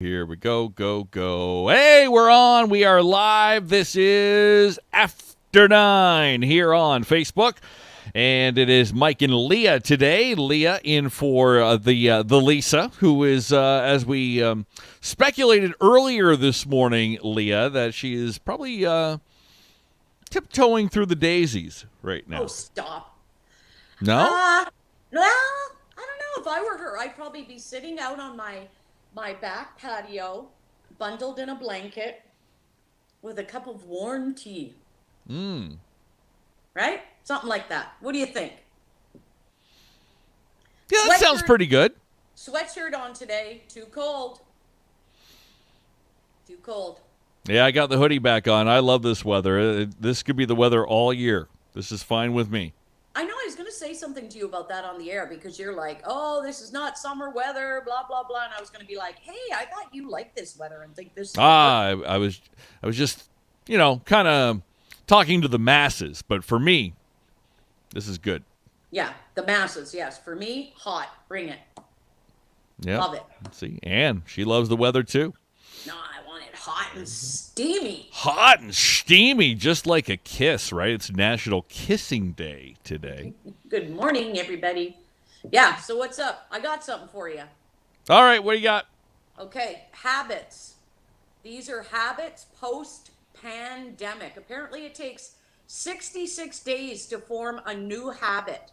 Here we go, go. Hey, we're on. We are live. This is After 9 here on Facebook. And it is Mike and Leah today. Leah in for the Lisa, who is, as we speculated earlier this morning, Leah, that she is probably tiptoeing through the daisies right now. Oh, stop. No? Well, I don't know. If I were her, I'd probably be sitting out on my back patio, bundled in a blanket, with a cup of warm tea. Right? Something like that. What do you think? Yeah, that sounds pretty good. Sweatshirt on today. Too cold. Too cold. Yeah, I got the hoodie back on. I love this weather. This could be the weather all year. This is fine with me. I know I was going to say something to you about that on the air because you're like, oh, this is not summer weather, blah, blah, blah. And I was going to be like, hey, I thought you liked this weather and think this is I was just, kind of talking to the masses. But for me, this is good. Yeah, the masses, yes. For me, hot. Bring it. Yeah. Love it. Let's see. Anne, she loves the weather too. No, I want it hot and steamy. Hot and steamy, just like a kiss, right? It's National Kissing Day today. Good morning, everybody. Yeah, so what's up? I got something for you. All right, what do you got? Okay, habits. These are habits post-pandemic. Apparently, it takes 66 days to form a new habit,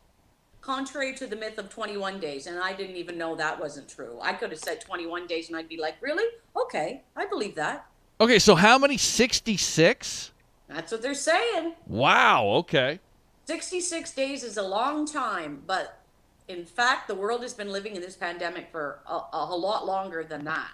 contrary to the myth of 21 days. And I didn't even know that wasn't true. I could have said 21 days and I'd be like, really? Okay, I believe that. Okay, so how many? 66? That's what they're saying. Wow, okay. 66 days is a long time, but in fact, the world has been living in this pandemic for a lot longer than that.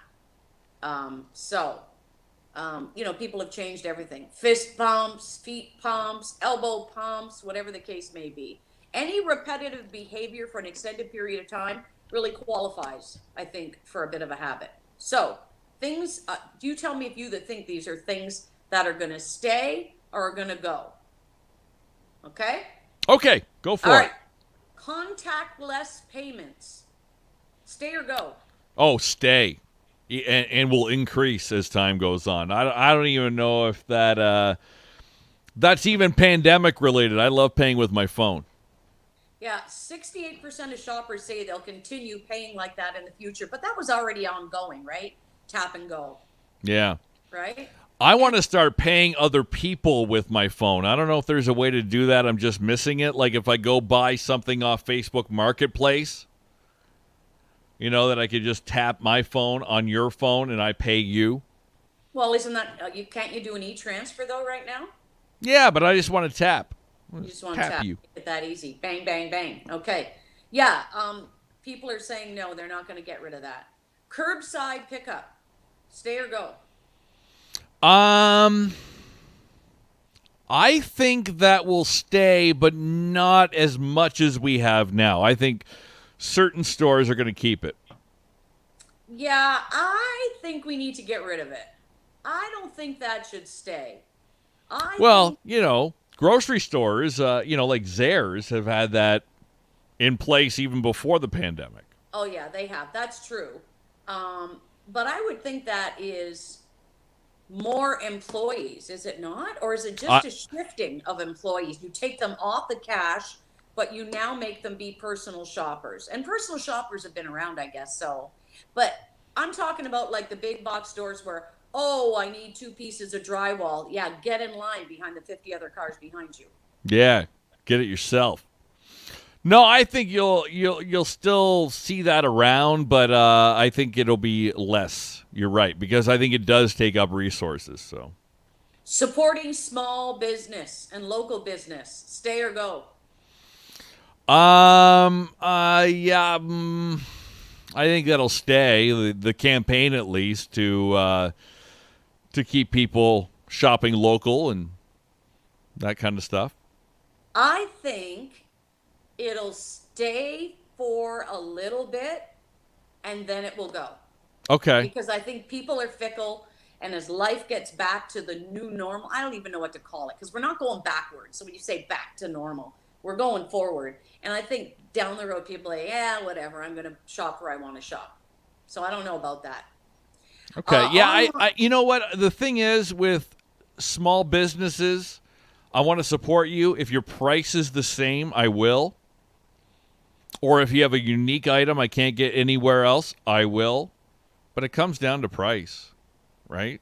People have changed everything. Fist pumps, feet pumps, elbow pumps, whatever the case may be. Any repetitive behavior for an extended period of time really qualifies, I think, for a bit of a habit. So things, you tell me if you think these are things that are going to stay or are going to go. Okay? Okay, go for All it. right. Contactless payments. Stay or go? Oh, stay. And will increase as time goes on. I don't even know if that's even pandemic related. I love paying with my phone. Yeah, 68% of shoppers say they'll continue paying like that in the future, but that was already ongoing, right? Tap and go. Yeah. Right? I want to start paying other people with my phone. I don't know if there's a way to do that. I'm just missing it. Like if I go buy something off Facebook Marketplace, that I could just tap my phone on your phone and I pay you. Well, isn't that can't you do an e-transfer though right now? Yeah, but I just want to tap. You just want to tap you. it that easy. Bang, bang, bang. Okay. Yeah, people are saying no, they're not going to get rid of that. Curbside pickup. Stay or go? I think that will stay, but not as much as we have now. I think certain stores are going to keep it. Yeah, I think we need to get rid of it. I don't think that should stay. Grocery stores, like Zehrs have had that in place even before the pandemic. Oh, yeah, they have. That's true. But I would think that is more employees, is it not? Or is it just a shifting of employees? You take them off the cash, but you now make them be personal shoppers. And personal shoppers have been around, I guess, so. But I'm talking about like the big box stores where, oh, I need 2 pieces of drywall. Yeah, get in line behind the 50 other cars behind you. Yeah, get it yourself. No, I think you'll still see that around, but I think it'll be less. You're right, because I think it does take up resources. So, supporting small business and local business, stay or go? Yeah, I think that'll stay. The campaign, at least, to keep people shopping local and that kind of stuff. I think it'll stay for a little bit and then it will go. Okay. Because I think people are fickle, and as life gets back to the new normal, I don't even know what to call it because we're not going backwards. So when you say back to normal, we're going forward. And I think down the road, people are like, yeah, whatever, I'm going to shop where I want to shop. So I don't know about that. Okay. Yeah. Online, You know what? The thing is with small businesses, I want to support you. If your price is the same, I will. Or if you have a unique item I can't get anywhere else, I will. But it comes down to price, right?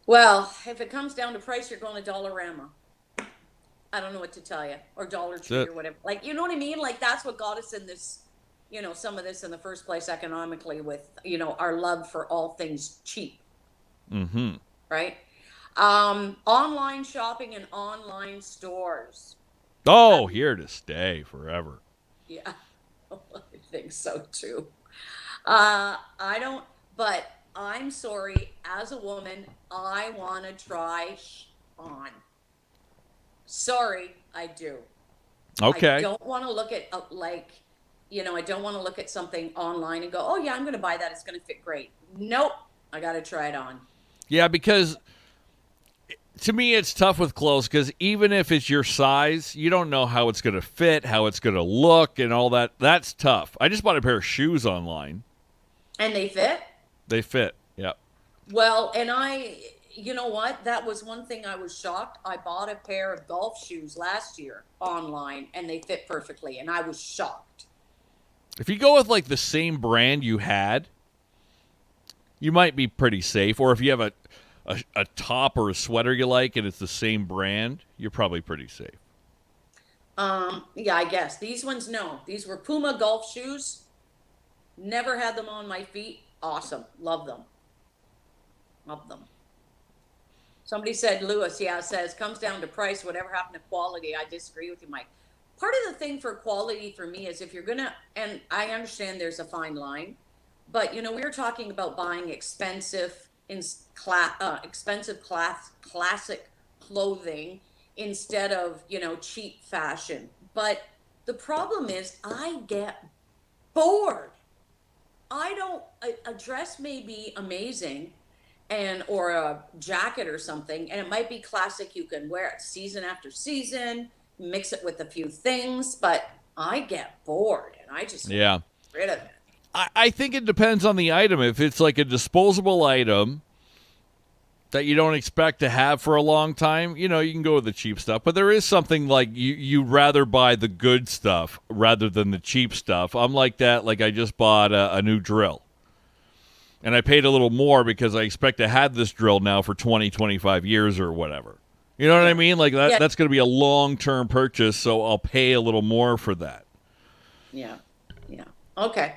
well, if it comes down to price, you're going to Dollarama. I don't know what to tell you, or Dollar That's Tree it. or whatever. Like, you know what I mean? Like, that's what got us in this, some of this in the first place economically with, our love for all things cheap, Mm-hmm. right? Online shopping and online stores. That, Oh, here to stay forever. yeah, I think so too. I don't, but I'm sorry, as a woman, I want to try on. Sorry, I do. I Okay. don't want to look at I don't want to look at something online and go, oh yeah, I'm going to buy that. It's going to fit great. Nope, I got to try it on. Yeah, because to me, it's tough with clothes because even if it's your size, you don't know how it's going to fit, how it's going to look, and all that. That's tough. I just bought a pair of shoes online. And they fit. They fit. Yeah. Well, and you know what? That was one thing I was shocked. I bought a pair of golf shoes last year online and they fit perfectly. And I was shocked. If you go with like the same brand you had, you might be pretty safe. Or if you have a top or a sweater you like and it's the same brand, you're probably pretty safe. Yeah, I guess. These ones, no. These were Puma golf shoes. Never had them on my feet. Awesome. Love them. Love them. Somebody said, Lewis, yeah, says, comes down to price, whatever happened to quality. I disagree with you, Mike. Part of the thing for quality for me is if you're going to, and I understand there's a fine line, but, we were talking about buying classic clothing instead of, cheap fashion. But the problem is I get bored. A dress may be amazing or a jacket or something, and it might be classic. You can wear it season after season, mix it with a few things, but I get bored and I just want to get rid of it. I think it depends on the item. If it's like a disposable item that you don't expect to have for a long time, you can go with the cheap stuff. But there is something like you'd rather buy the good stuff rather than the cheap stuff. I'm like that. Like I just bought a new drill. And I paid a little more because I expect to have this drill now for 20, 25 years or whatever. You know what I mean? Like that's going to be a long-term purchase, so I'll pay a little more for that. Yeah. Yeah. Okay.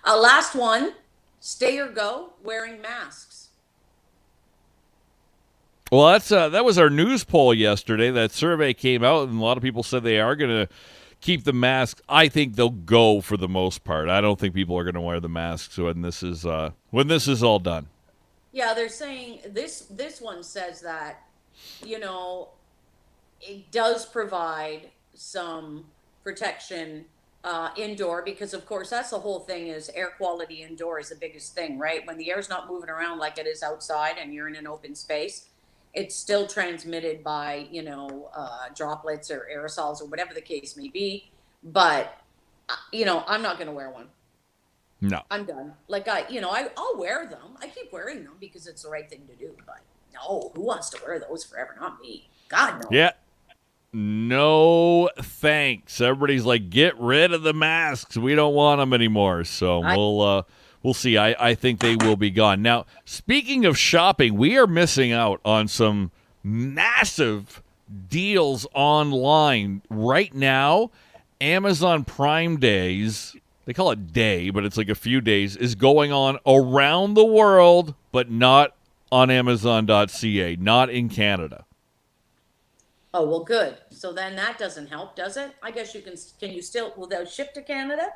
Last one, stay or go, wearing masks. Well, that was our news poll yesterday. That survey came out, and a lot of people said they are going to keep the mask. I think they'll go for the most part. I don't think people are going to wear the masks when this is all done. Yeah, they're saying this one says that, it does provide some protection indoor because, of course, that's the whole thing is air quality indoor is the biggest thing, right? When the air's not moving around like it is outside and you're in an open space, it's still transmitted by, droplets or aerosols or whatever the case may be. But, I'm not going to wear one. No. I'm done. Like, I'll wear them. I keep wearing them because it's the right thing to do. But no, who wants to wear those forever? Not me. God, no. Yeah. No thanks. Everybody's like, get rid of the masks. We don't want them anymore. So we'll see. I think they will be gone. Now, speaking of shopping, we are missing out on some massive deals online right now. Amazon Prime Days, they call it day, but it's like a few days, is going on around the world, but not on Amazon.ca, not in Canada. Oh, well, good. So then that doesn't help, does it? I guess will they ship to Canada?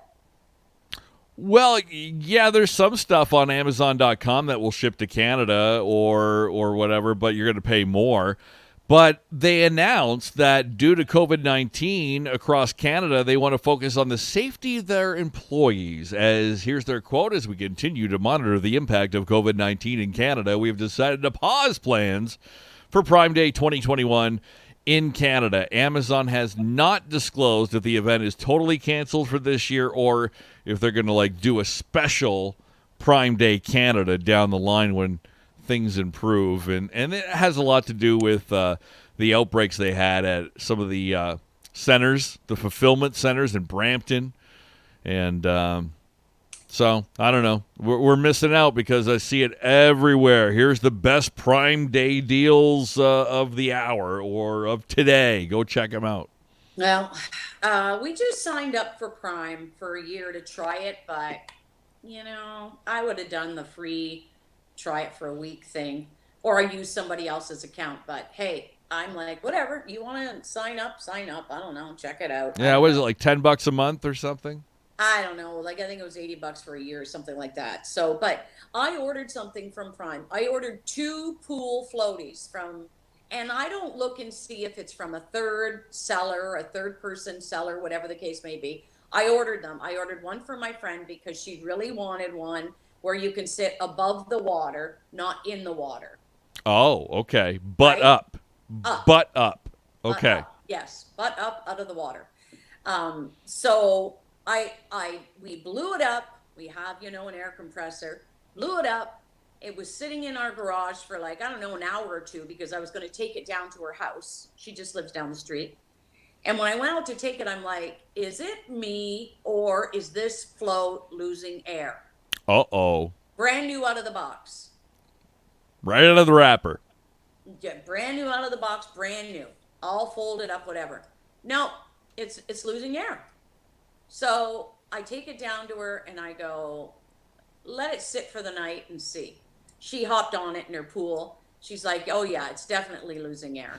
Well, yeah, there's some stuff on Amazon.com that will ship to Canada or whatever, but you're going to pay more. But they announced that due to COVID-19 across Canada, they want to focus on the safety of their employees. As here's their quote, as we continue to monitor the impact of COVID-19 in Canada, we have decided to pause plans for Prime Day 2021 in Canada. Amazon has not disclosed if the event is totally canceled for this year or if they're going to do a special Prime Day Canada down the line when things improve, and it has a lot to do with the outbreaks they had at some of the centers, the fulfillment centers in Brampton, and so I don't know. We're missing out because I see it everywhere. Here's the best Prime Day deals of the hour or of today. Go check them out. Well, we just signed up for Prime for a year to try it, but I would have done the free try it for a week thing, or I use somebody else's account. But hey, I'm like, whatever. You want to sign up, sign up. I don't know. Check it out. Yeah, what is it, like $10 a month or something? I don't know. Like, I think it was $80 for a year or something like that. So, but I ordered something from Prime. I ordered 2 pool floaties and I don't look and see if it's from a third seller, a third person seller, whatever the case may be. I ordered them. I ordered one for my friend because she really wanted one where you can sit above the water, not in the water. Oh, okay. Butt right? up. Up. Butt up. Okay. Butt up. Yes, butt up out of the water. So we blew it up. We have, an air compressor. Blew it up. It was sitting in our garage for like, I don't know, an hour or two because I was going to take it down to her house. She just lives down the street. And when I went out to take it, I'm like, is it me or is this float losing air? Uh-oh. Brand new out of the box. Right out of the wrapper. Yeah, brand new out of the box, brand new. All folded up, whatever. No, it's losing air. So I take it down to her and I go, let it sit for the night and see. She hopped on it in her pool. She's like, oh yeah, it's definitely losing air.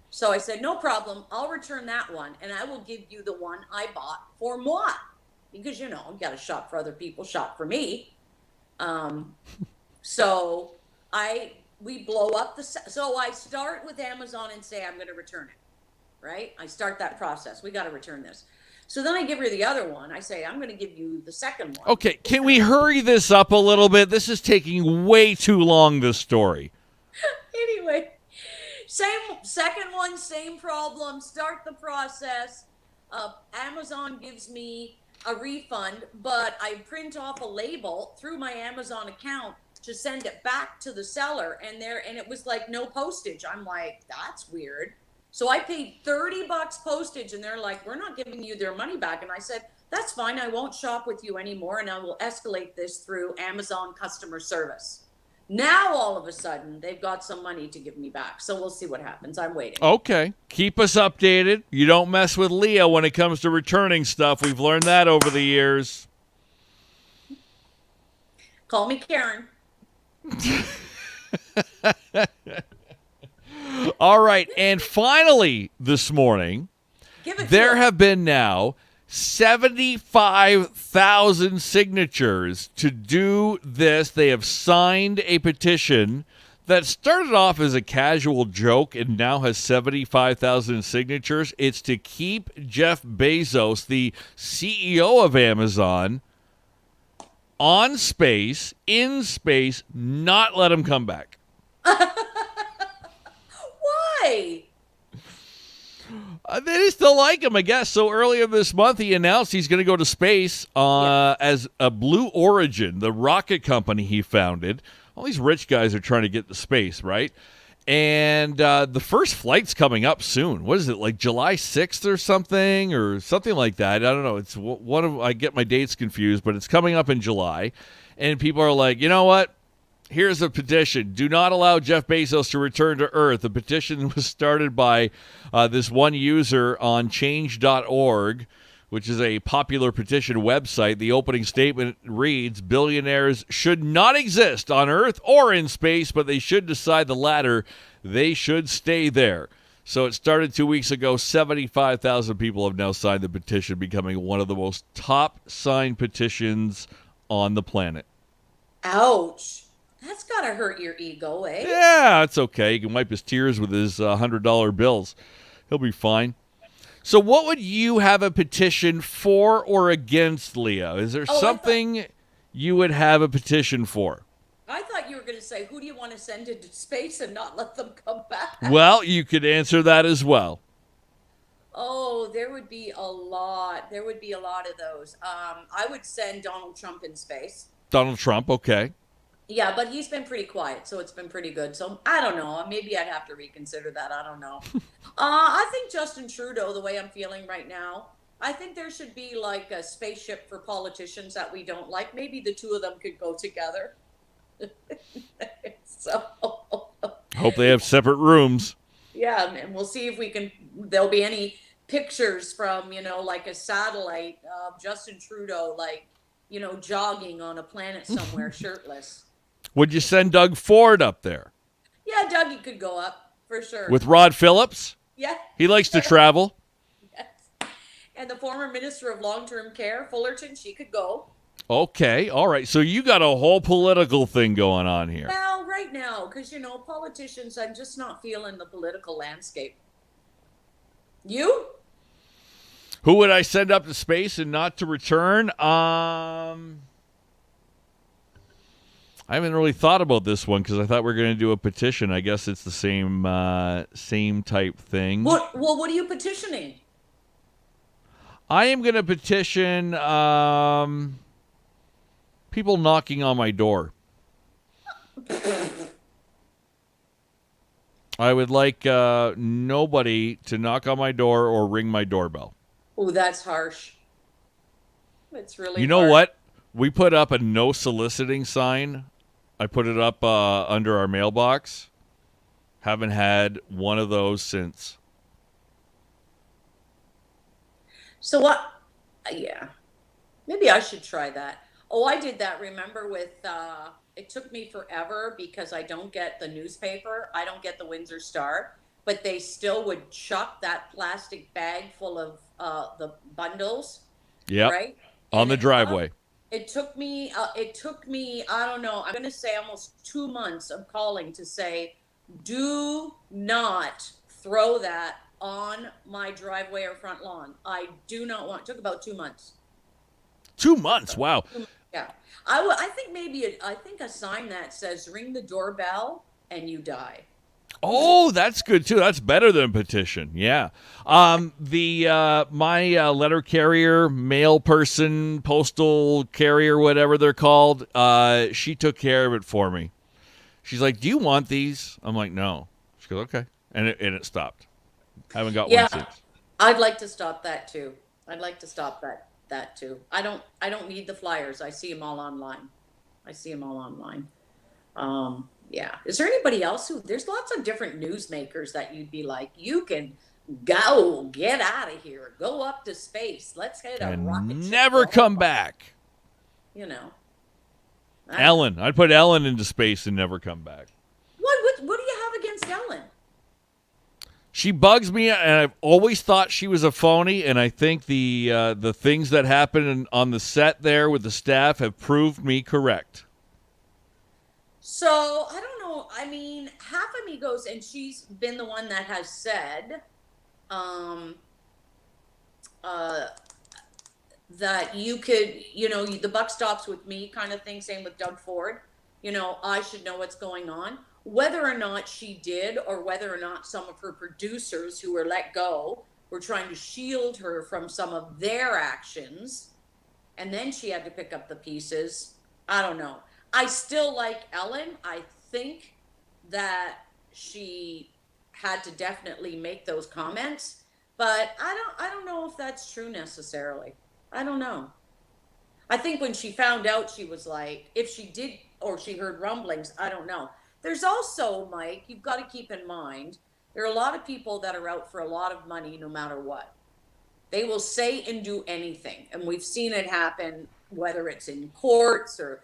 So I said, no problem. I'll return that one and I will give you the one I bought for moi. Because, you got to shop for other people, shop for me. So we blow up so I start with Amazon and say, I'm going to return it, right? I start that process. We got to return this. So then I give her the other one. I say, I'm going to give you the second one. Okay, can we hurry this up a little bit? This is taking way too long, this story. Anyway, second one, same problem. Start the process. Amazon gives me a refund, but I print off a label through my Amazon account to send it back to the seller, and it was like no postage. I'm like, that's weird. So I paid $30 postage, and they're like, we're not giving you their money back. And I said, that's fine. I won't shop with you anymore, and I will escalate this through Amazon customer service. Now, all of a sudden, they've got some money to give me back. So we'll see what happens. I'm waiting. Okay. Keep us updated. You don't mess with Leah when it comes to returning stuff. We've learned that over the years. Call me Karen. All right. And finally, this morning, there have been now 75,000 signatures to do this. They have signed a petition that started off as a casual joke and now has 75,000 signatures. It's to keep Jeff Bezos, the CEO of Amazon, on space, in space, not let him come back. Why? They still like him, I guess. So earlier this month, he announced he's going to go to space as a Blue Origin, the rocket company he founded. All these rich guys are trying to get to space, right? And the first flight's coming up soon. What is it, like July 6th or something like that? I don't know. It's I get my dates confused, but it's coming up in July. And people are like, you know what? Here's a petition. Do not allow Jeff Bezos to return to Earth. The petition was started by this one user on change.org, which is a popular petition website. The opening statement reads, billionaires should not exist on Earth or in space, but they should decide the latter. They should stay there. So it started 2 weeks ago. 75,000 people have now signed the petition, becoming one of the most top signed petitions on the planet. Ouch. That's got to hurt your ego, eh? Yeah, it's okay. He can wipe his tears with his $100 bills. He'll be fine. So what would you have a petition for or against, Leah? Is there something you would have a petition for? I thought you were going to say, who do you want to send into space and not let them come back? Well, you could answer that as well. Oh, there would be a lot. There would be a lot of those. I would send Donald Trump in space. Donald Trump, okay. Yeah, but he's been pretty quiet, so it's been pretty good. So I don't know. Maybe I'd have to reconsider that. I don't know. I think Justin Trudeau, the way I'm feeling right now, I think there should be like a spaceship for politicians that we don't like. Maybe the two of them could go together. So Hope they have separate rooms. yeah, and we'll see if we can. There'll be any pictures from like a satellite of Justin Trudeau, like jogging on a planet somewhere, shirtless. Would you send Doug Ford up there? Yeah, Dougie could go up for sure. With Rod Phillips? Yeah. He likes to travel. Yes. And the former Minister of Long-Term Care, Fullerton, she could go. Okay, all right. So you got a whole political thing going on here. Well, right now, because, politicians, I'm just not feeling the political landscape. You? Who would I send up to space and not to return? I haven't really thought about this one because I thought we were going to do a petition. I guess it's the same type thing. What are you petitioning? I am going to petition people knocking on my door. I would like nobody to knock on my door or ring my doorbell. Oh, that's harsh. It's really You know harsh. what? We put up a no soliciting sign. I put it up under our mailbox. Haven't had one of those since. So what? Yeah. Maybe I should try that. Oh, I did that, remember, with, it took me forever because I don't get the newspaper. I don't get the Windsor Star. But they still would chuck that plastic bag full of the bundles. Yep. Right? On the driveway. It took me, I don't know, I'm going to say almost 2 months of calling to say, do not throw that on my driveway or front lawn. I do not want, it took about 2 months. 2 months, wow. Yeah. I think a sign that says ring the doorbell and you die. Oh, that's good too. That's better than petition. Yeah. My letter carrier, mail person, postal carrier, whatever they're called, she took care of it for me. She's like, "Do you want these?" I'm like, "No." She goes, "Okay," and it stopped. Haven't got one since. I'd like to stop that too. I'd like to stop that too. I don't need the flyers. I see them all online. Yeah. Is there anybody else there's lots of different newsmakers that you'd be like, you can get out of here, go up to space. Let's get a rocket ship. Never come back. Ellen. I'd put Ellen into space and never come back. What do you have against Ellen? She bugs me, and I've always thought she was a phony, and I think the things that happened on the set there with the staff have proved me correct. So, I don't know. I mean, half of me goes, and she's been the one that has said that you could, the buck stops with me kind of thing, same with Doug Ford. I should know what's going on. Whether or not she did, or whether or not some of her producers who were let go were trying to shield her from some of their actions, and then she had to pick up the pieces, I don't know. I still like Ellen. I think that she had to definitely make those comments, but I don't know if that's true necessarily. I don't know. I think when she found out, she was like, if she did, or she heard rumblings, I don't know. There's also, Mike, you've got to keep in mind, there are a lot of people that are out for a lot of money no matter what. They will say and do anything. And we've seen it happen, whether it's in courts or,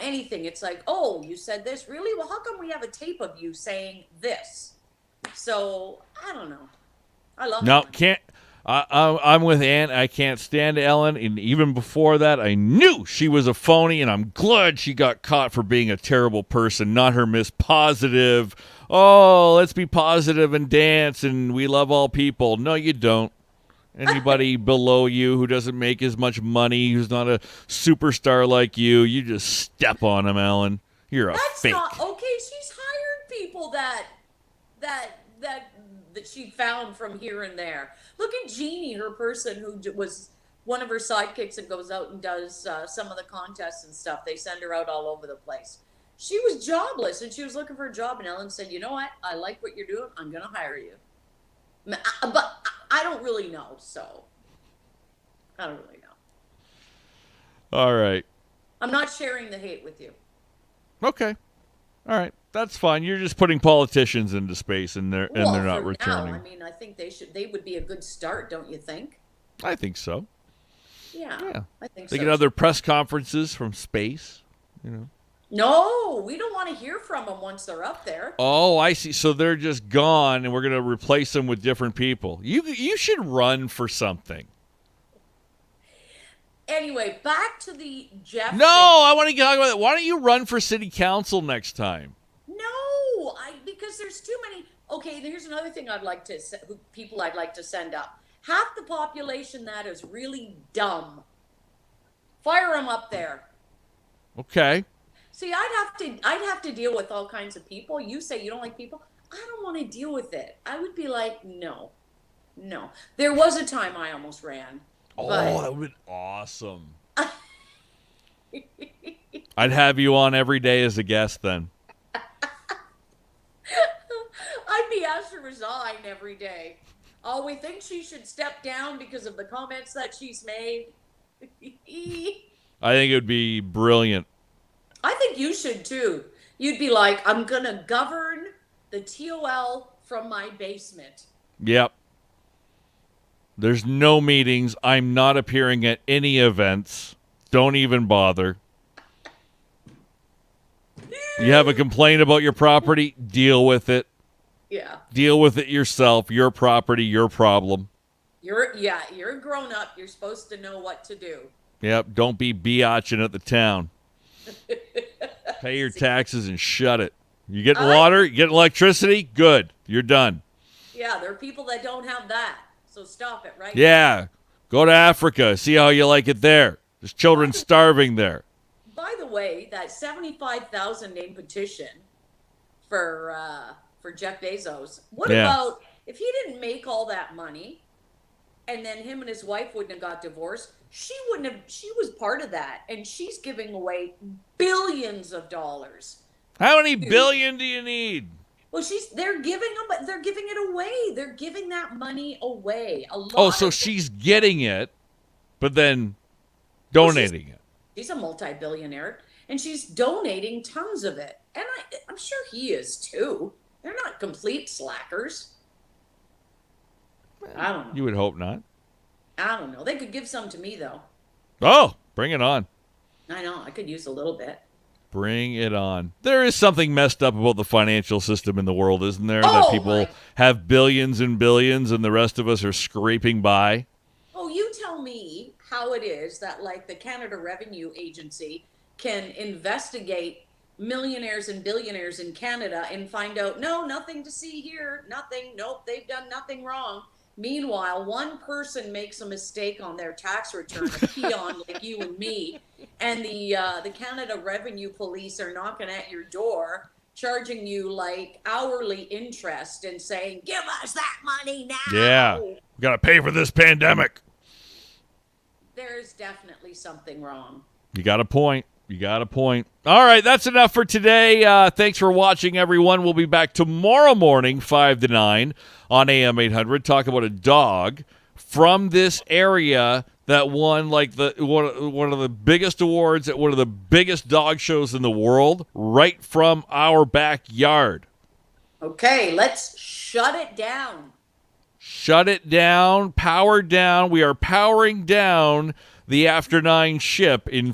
anything. It's like, oh, you said this? Really? Well, how come we have a tape of you saying this? So, I don't know. I love it. I'm with Ann. I can't stand Ellen. And even before that, I knew she was a phony, and I'm glad she got caught for being a terrible person, not her Miss Positive. Oh, let's be positive and dance, and we love all people. No, you don't. Anybody below you who doesn't make as much money, who's not a superstar like you just step on them, Ellen. You're a fake. That's not okay. She's hired people that she found from here and there. Look at Jeannie, her person who was one of her sidekicks that goes out and does some of the contests and stuff. They send her out all over the place. She was jobless and she was looking for a job, and Ellen said, "You know what? I like what you're doing. I'm going to hire you." But I don't really know, so I don't really know. All right. I'm not sharing the hate with you. Okay. All right. That's fine. You're just putting politicians into space, and they're not returning. Now, I mean, I think they would be a good start, don't you think? I think so. Yeah. I think They so. get other press conferences from space, No, we don't want to hear from them once they're up there. Oh, I see. So they're just gone, and we're going to replace them with different people. You should run for something. Anyway, back to the Jeff. No, I want to talk about that. Why don't you run for city council next time? No, because there's too many. Okay, here's another thing people I'd like to send up. Half the population that is really dumb. Fire them up there. Okay. See, I'd have to deal with all kinds of people. You say you don't like people. I don't want to deal with it. I would be like, no. There was a time I almost ran. Oh, that would be awesome. I'd have you on every day as a guest then. I'd be asked to resign every day. Oh, we think she should step down because of the comments that she's made. I think it would be brilliant. I think you should too. You'd be like, I'm going to govern the TOL from my basement. Yep. There's no meetings. I'm not appearing at any events. Don't even bother. You have a complaint about your property? Deal with it. Yeah. Deal with it yourself. Your property, your problem. You're a grown up. You're supposed to know what to do. Yep. Don't be biatching at the town. Pay your taxes and shut it. You getting water? You getting electricity? Good. You're done. Yeah, there are people that don't have that. So stop it, right? Yeah. Go to Africa. See how you like it there. There's children starving there. By the way, that 75,000 name petition for Jeff Bezos. What about if he didn't make all that money and then him and his wife wouldn't have got divorced? She was part of that, and she's giving away billions of dollars. How many billion do you need? Well, they're giving it away. They're giving that money away. A lot. Oh, so she's getting it, but then donating it. She's a multi-billionaire, and she's donating tons of it. And I'm sure he is too. They're not complete slackers. I don't know. You would hope not. I don't know. They could give some to me, though. Oh, bring it on. I know. I could use a little bit. Bring it on. There is something messed up about the financial system in the world, isn't there? That people have billions and billions, and the rest of us are scraping by. Oh, you tell me how it is that, like, the Canada Revenue Agency can investigate millionaires and billionaires in Canada and find out, no, nothing to see here, nothing, nope, they've done nothing wrong. Meanwhile, one person makes a mistake on their tax return, a peon like you and me, and the Canada Revenue Police are knocking at your door, charging you like hourly interest and saying, "Give us that money now." Yeah, we got to pay for this pandemic. There's definitely something wrong. You got a point. All right, that's enough for today. Thanks for watching, everyone. We'll be back tomorrow morning, 5 to 9 on AM800. Talk about a dog from this area that won like one of the biggest awards at one of the biggest dog shows in the world, right from our backyard. Okay, let's shut it down. Shut it down. Power down. We are powering down the After 9 ship in